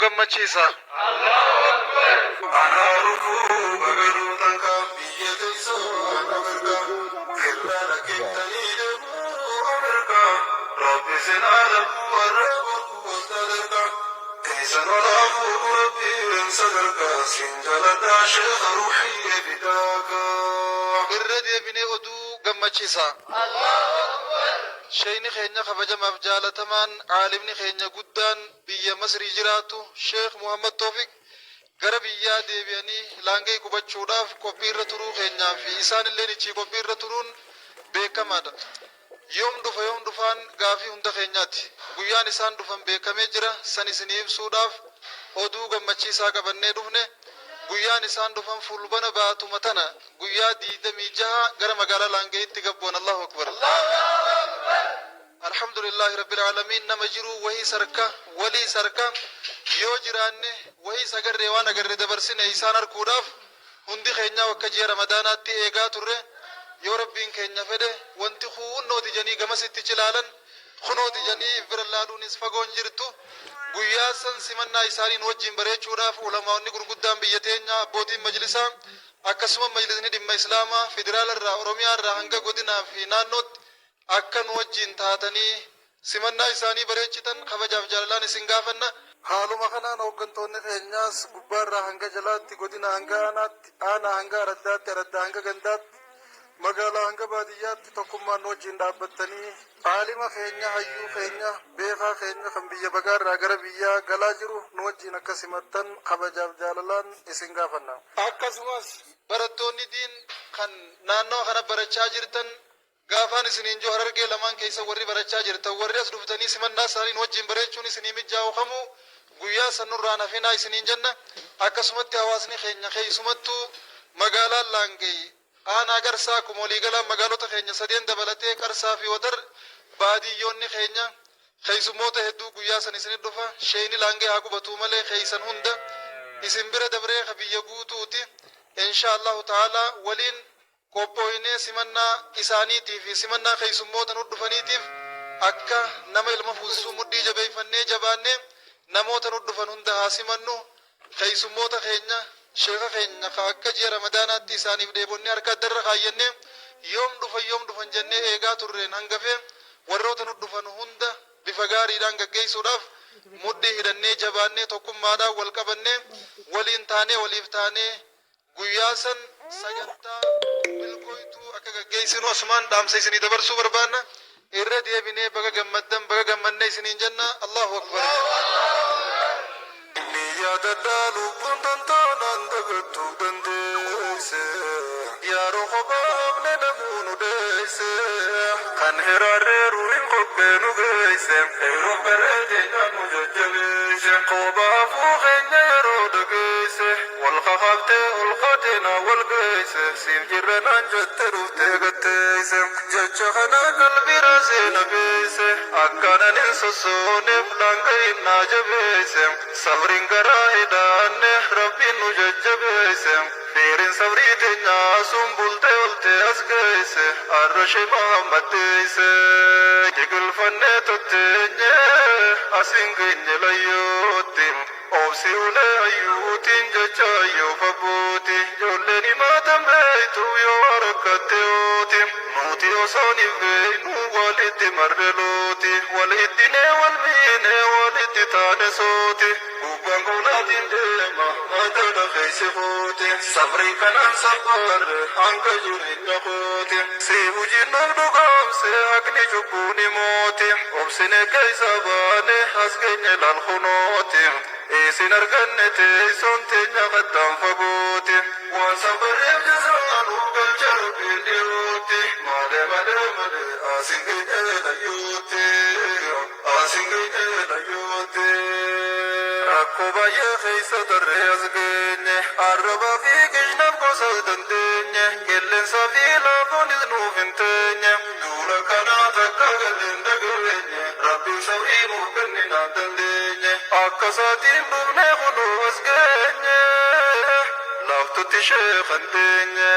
gammachiisa. irra deebinee oduu gammachiisa. Sheyni keenya kabajamaaf jaalatamaan caalimni keenya guddaan biyya Masrii jiraatu Sheekh Muhammad Toofiq gara biyyaa deebi'anii laangee qubachuudhaaf qophiirra turuu keenyaa fi isaanillee ichi qophiirra turuun beekamaadha. Yoom dhufaan gaafii hunda keenyaati. Guyyaan isaan dhufan beekamee jira. San isinii ibsuudhaaf oduu gammachiisaa qabannee dhufne. Guyyaan isaan dhufan fulbana baatuma tana guyyaa 26 gara magaalaa laangeetti gabboon. Allahu akbar. Alhamdulillahi rabbil alamin. Nama jiru wahii sarka walii sarka yoo jiraanne wahii sagarree waan agarree dabarsine isaan arkuudhaaf hundi keenya akka ji'a ramadaanaatti eegaa turre. Yoo rabbiin keenya fedhe wanti hunnooti janii gamasitti cilaalan kunooti janii bira laaluunis fagoon jirtu. Guyyaa san simannaa isaaniin wajjin bareechuudhaaf ulamaa'onni gurguddaan biyya teenya abbootiin majlisaa akkasuma majlisni dhimma islaamaa federaala irraa oromiyaa irraa hanga godinaa fi naannootti akka nu wajjin taatanii simannaa isaanii bareechitan kabajaaf jaalalaan isin gaafanna. Haaluma kanaan hooggantoonni keenyaas gubbaarraa hanga jalaatti godina hanga aanaatti aanaa hanga araddaatti araddaa hanga gandaatti magaalaa hanga baadiyyaatti tokkummaan wajjin dhaabbattanii caalima keenya hayyuu keenya beekaa keenya kan biyya bagaarraa gara biyyaa galaa jiru nu wajjin akka simattan kabajaaf jaalalaan isin gaafanna. Akkasumas barattoonni diin kan naannoo kana barachaa jirtan gaafaan isiniin joo Harargee lamaan keessa warri barachaa jirtan warri as dhuftanii simannaa isaaniin wajjin bareechuun isinii mijaa'u kamuu guyyaa sanurraa nafinaa isiniin jenna. Akkasumatti hawaasni keenya keessumattuu magaalaan laangee aanaa Qarsaa kumolii galaan magaalota keenya sadeen dabalatee Qarsaa fi Wadar baadiyyoonni keenya keessummoota hedduu guyyaa san isin dhufa. Sheyni laangee haa qubatu malee keessan hunda isin bira dabree ka biyya guutuuti. Inshaallahu ta'ala waliin qophooyinee simannaa isaaniitii fi simannaa keessummoota nu dhufaniitiif akka nama ilma fuusisuu muddii jabeeffannee jabaannee namoota nu dhufan hunda haa simannu. Keessummoota keenya sheeka keenya ka akka ji'a ramadaanaatti isaaniif deebonnee harka addarra kaayyannee yoom dhufan jennee eegaa turreen hangafee warroota nu dhufan hunda bifa gaariidhaan gaggeessuudhaaf muddii hidhannee jabaannee tokkummaadhaan wal qabannee waliin taanee waliif taanee guyyaa san sagantaa milkooytuu akka gaggeessinu asumaan dhaamsa isinii dabarsuu barbaanna. Irra deebinee baga gammaddan baga gammannee isiniin jenna. Allahu akbar. Ya dadalu kuntan tanan dagatu dandeese ya rohobab ne namunu deese kan herareru in kopenu geese ero perede namu jajjabese qobafu khenya rodageese wal khafte ul khatena wal geese sim jirran jatteru tegateese jachkhana qalbi rasena beese akkanan sosone flangai najabese sabrin rahidaanne rabbiin nu jajjabeesse feerin sabrii teenya sumbulte olte as geesse arrashe Muhammad deesse jigilfanne totteenye asin geenye layyootti obsi ulee hayyuutiin jecha ayyoof abbooti ijoolleen himaatan beeytu yoo rakkatte ooti nuti osoon hin beeynu walitti marre looti walittine wal miine walitti taane sooti gubbaan koolaatiin deema matana keessa kooti sabrii kanaan sabbarre hanga jireenya kooti si hujinnaaf dhugaamse haqni cubbuuni mooti obsine keessa baane as geenye laal kunooti isin arganne teessoon teenya kattaan fagooti waan sabbareef jasaanuu galcha rabbiin dhiyooti malee asin geenye layyootti asin geenye layyootti rakkoo baay'ee keessa darree as geenye arrabaa fi qishnaaf gosa dandeenye qilleensaa fi laafonis nuuf hin teenye duula kanaa takka galleen dageenye rabbiin sabrii nuuf kenninaan dandeenye akka saatiin dhufnee kunuu as geenye laaftutti sheekan teenye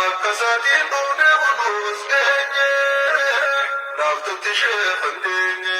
akka saatiin dhufnee kunuu as geenye laaftutti sheekan teenye.